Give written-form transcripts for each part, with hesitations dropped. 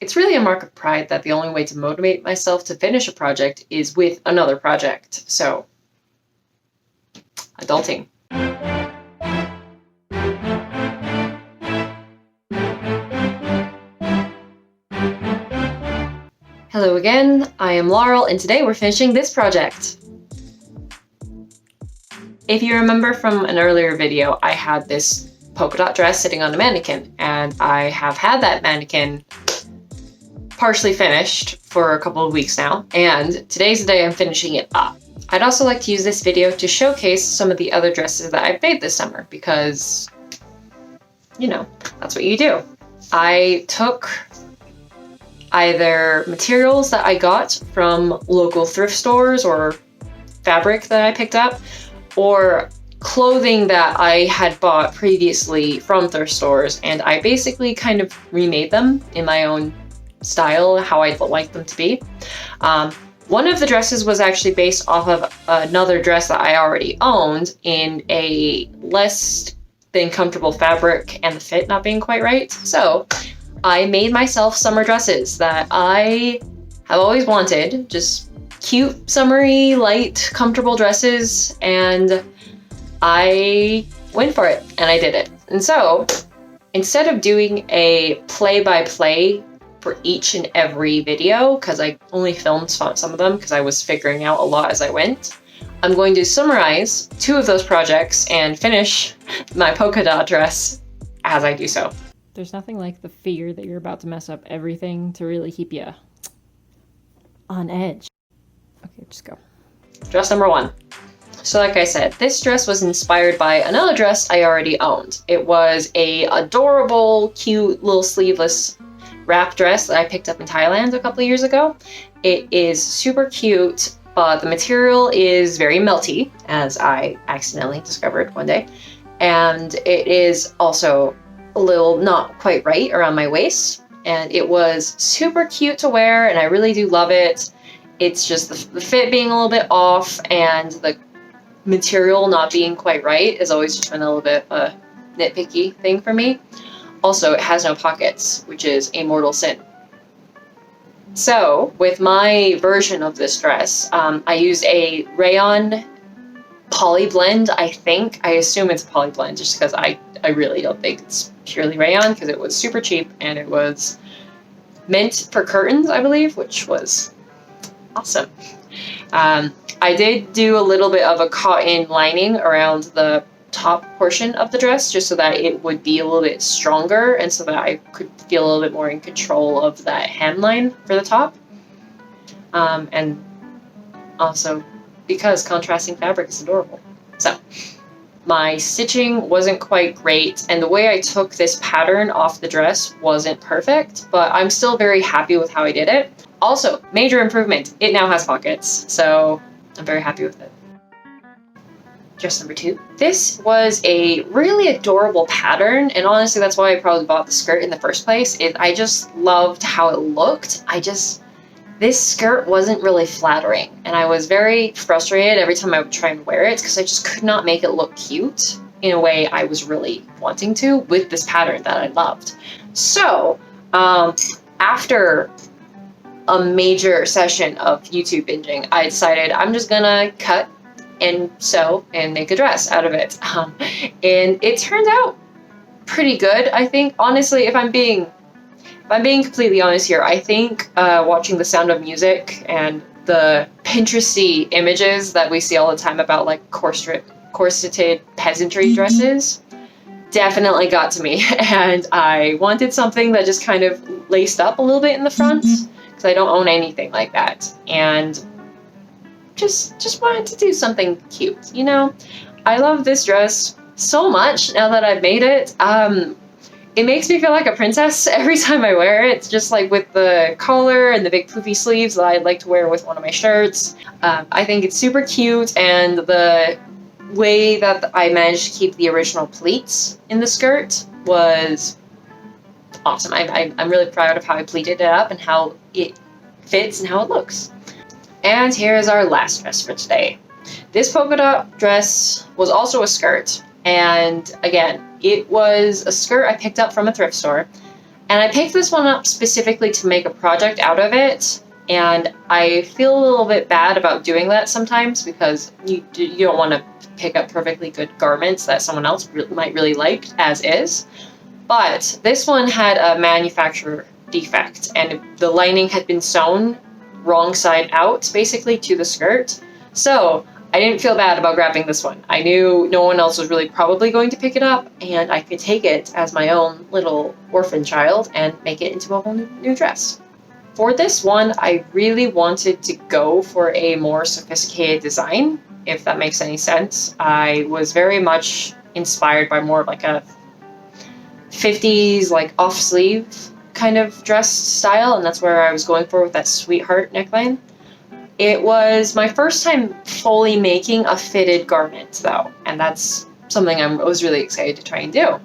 it's really a mark of pride that the only way to motivate myself to finish a project is with another project. So, adulting. Hello again, I am Laurel, and today we're finishing this project. If you remember from an earlier video, I had this polka dot dress sitting on a mannequin, and I have had that mannequin partially finished for a couple of weeks now, and today's the day I'm finishing it up. I'd also like to use this video to showcase some of the other dresses that I've made this summer, because, you know, that's what you do. I took either materials that I got from local thrift stores or fabric that I picked up, or clothing that I had bought previously from thrift stores, and I basically kind of remade them in my own style, how I'd like them to be. One of the dresses was actually based off of another dress that I already owned in a less than comfortable fabric and the fit not being quite right. So I made myself summer dresses that I have always wanted, just cute, summery, light, comfortable dresses, and I went for it, and I did it. And so, instead of doing a play-by-play for each and every video, because I only filmed some of them because I was figuring out a lot as I went, I'm going to summarize 2 of those projects and finish my polka dot dress as I do so. There's nothing like the fear that you're about to mess up everything to really keep you on edge. Okay, just go. Dress number 1. So like I said, this dress was inspired by another dress I already owned. It was a adorable, cute, little sleeveless wrap dress that I picked up in Thailand a couple of years ago. It is super cute, but the material is very melty, as I accidentally discovered one day. And it is also a little not quite right around my waist, and it was super cute to wear, and I really do love it. It's just the fit being a little bit off, and the material not being quite right has always just been a little bit a nitpicky thing for me. Also, it has no pockets, which is a mortal sin. So, with my version of this dress, I used a rayon poly blend, I think. I assume it's a poly blend just because I really don't think it's purely rayon, because it was super cheap and it was meant for curtains, I believe, which was awesome. I did do a little bit of a cotton lining around the top portion of the dress just so that it would be a little bit stronger and so that I could feel a little bit more in control of that hemline for the top. And also because contrasting fabric is adorable. So my stitching wasn't quite great, and the way I took this pattern off the dress wasn't perfect, but I'm still very happy with how I did it. Also, major improvement, it now has pockets, so I'm very happy with it. Dress number 2. This was a really adorable pattern, and honestly that's why I probably bought the skirt in the first place. I just loved how it looked. This skirt wasn't really flattering, and I was very frustrated every time I would try and wear it because I just could not make it look cute in a way I was really wanting to with this pattern that I loved. So, after a major session of YouTube binging, I decided I'm just gonna cut and sew and make a dress out of it. And it turned out pretty good, I think. Honestly, if I'm being completely honest here, I think watching The Sound of Music and the Pinteresty images that we see all the time about like corseted peasantry dresses definitely got to me. And I wanted something that just kind of laced up a little bit in the front, because I don't own anything like that. And just wanted to do something cute, you know? I love this dress so much now that I've made it. It makes me feel like a princess every time I wear it. It's just like with the collar and the big poofy sleeves that I'd like to wear with one of my shirts. I think it's super cute, and the way that I managed to keep the original pleats in the skirt was awesome. I'm really proud of how I pleated it up and how it fits and how it looks. And here's our last dress for today. This polka dot dress was also a skirt, and again, it was a skirt I picked up from a thrift store. And I picked this one up specifically to make a project out of it. And I feel a little bit bad about doing that sometimes because you don't want to pick up perfectly good garments that someone else might really like as is. But this one had a manufacturer defect, and the lining had been sewn wrong side out, basically, to the skirt. So I didn't feel bad about grabbing this one. I knew no one else was really probably going to pick it up, and I could take it as my own little orphan child and make it into a whole new dress. For this one, I really wanted to go for a more sophisticated design, if that makes any sense. I was very much inspired by more of like a 50s, like off-sleeve kind of dress style, and that's where I was going for with that sweetheart neckline. It was my first time fully making a fitted garment, though, and that's something I was really excited to try and do.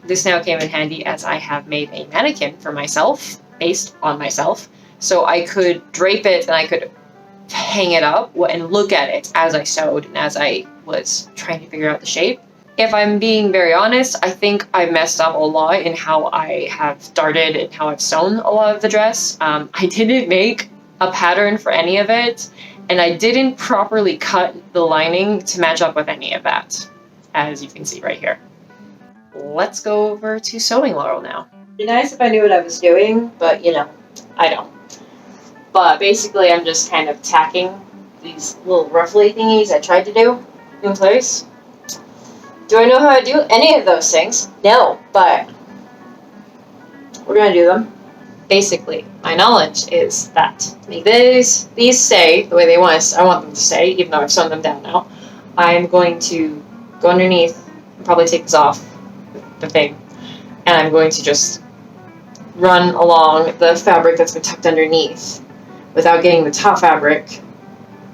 This now came in handy as I have made a mannequin for myself, based on myself, so I could drape it and I could hang it up and look at it as I sewed and as I was trying to figure out the shape. If I'm being very honest, I think I messed up a lot in how I have started and how I've sewn a lot of the dress. I didn't make a pattern for any of it, and I didn't properly cut the lining to match up with any of that, as you can see right here. Let's go over to sewing Laurel now. It'd be nice if I knew what I was doing, but I don't. But basically I'm just kind of tacking these little ruffly thingies I tried to do in place. Do I know how to do any of those things? No, but we're gonna do them. Basically, my knowledge is that make these stay the way I want them to stay, even though I've sewn them down now. I'm going to go underneath and probably take this off the thing, and I'm going to just run along the fabric that's been tucked underneath without getting the top fabric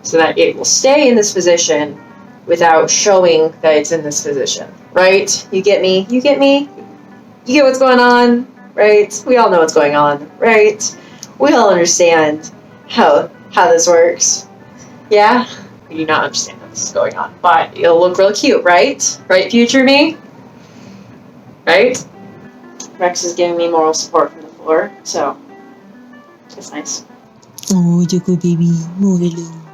so that it will stay in this position without showing that it's in this position, right? You get me? You get me? You get what's going on, right? We all know what's going on, right? We all understand how this works. Yeah? You do not understand how this is going on, but it'll look real cute, right? Right, future me? Right? Rex is giving me moral support from the floor, so it's nice. Oh, you're good baby. Move it along.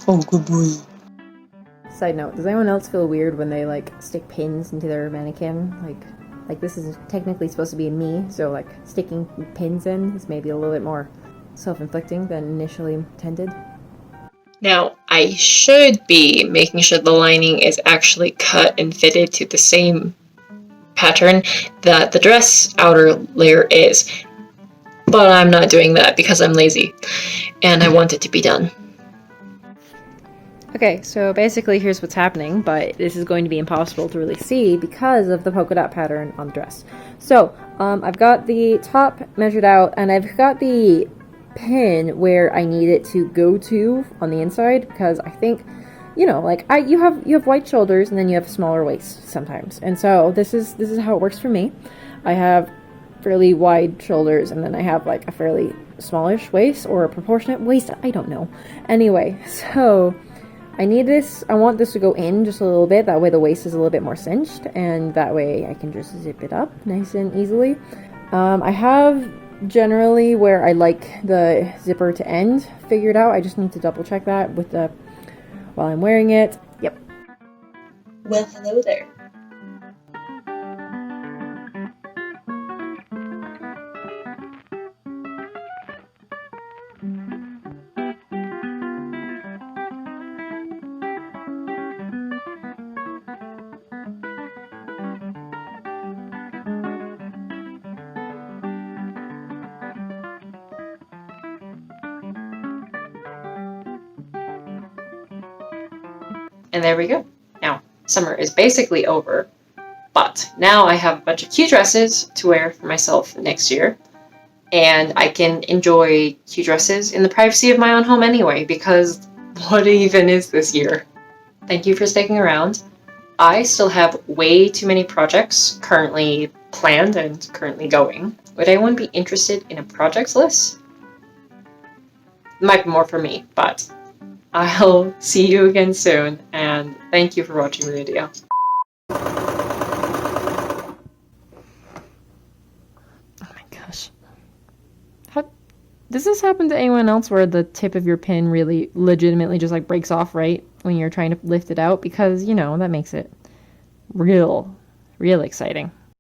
Oh, good boy. Side note, does anyone else feel weird when they stick pins into their mannequin? Like this is technically supposed to be a me, so sticking pins in is maybe a little bit more self-inflicting than initially intended. Now, I should be making sure the lining is actually cut and fitted to the same pattern that the dress outer layer is, but I'm not doing that because I'm lazy and I want it to be done. Okay, so basically here's what's happening, but this is going to be impossible to really see because of the polka dot pattern on the dress. So, I've got the top measured out, and I've got the pin where I need it to go to on the inside, because I think, you have white shoulders and then you have a smaller waist sometimes. And so this is how it works for me. I have fairly wide shoulders, and then I have a fairly smallish waist, or a proportionate waist, I don't know. Anyway, so I want this to go in just a little bit, that way the waist is a little bit more cinched, and that way I can just zip it up nice and easily. I have generally where I like the zipper to end figured out. I just need to double check that while I'm wearing it. Yep. Well, hello there. And there we go. Now, summer is basically over, but now I have a bunch of cute dresses to wear for myself next year, and I can enjoy cute dresses in the privacy of my own home anyway, because what even is this year? Thank you for sticking around. I still have way too many projects currently planned and currently going. Would anyone be interested in a projects list? It might be more for me, but I'll see you again soon, and thank you for watching the video. Does this happen to anyone else where the tip of your pin really legitimately just like breaks off right when you're trying to lift it out? Because, that makes it real exciting.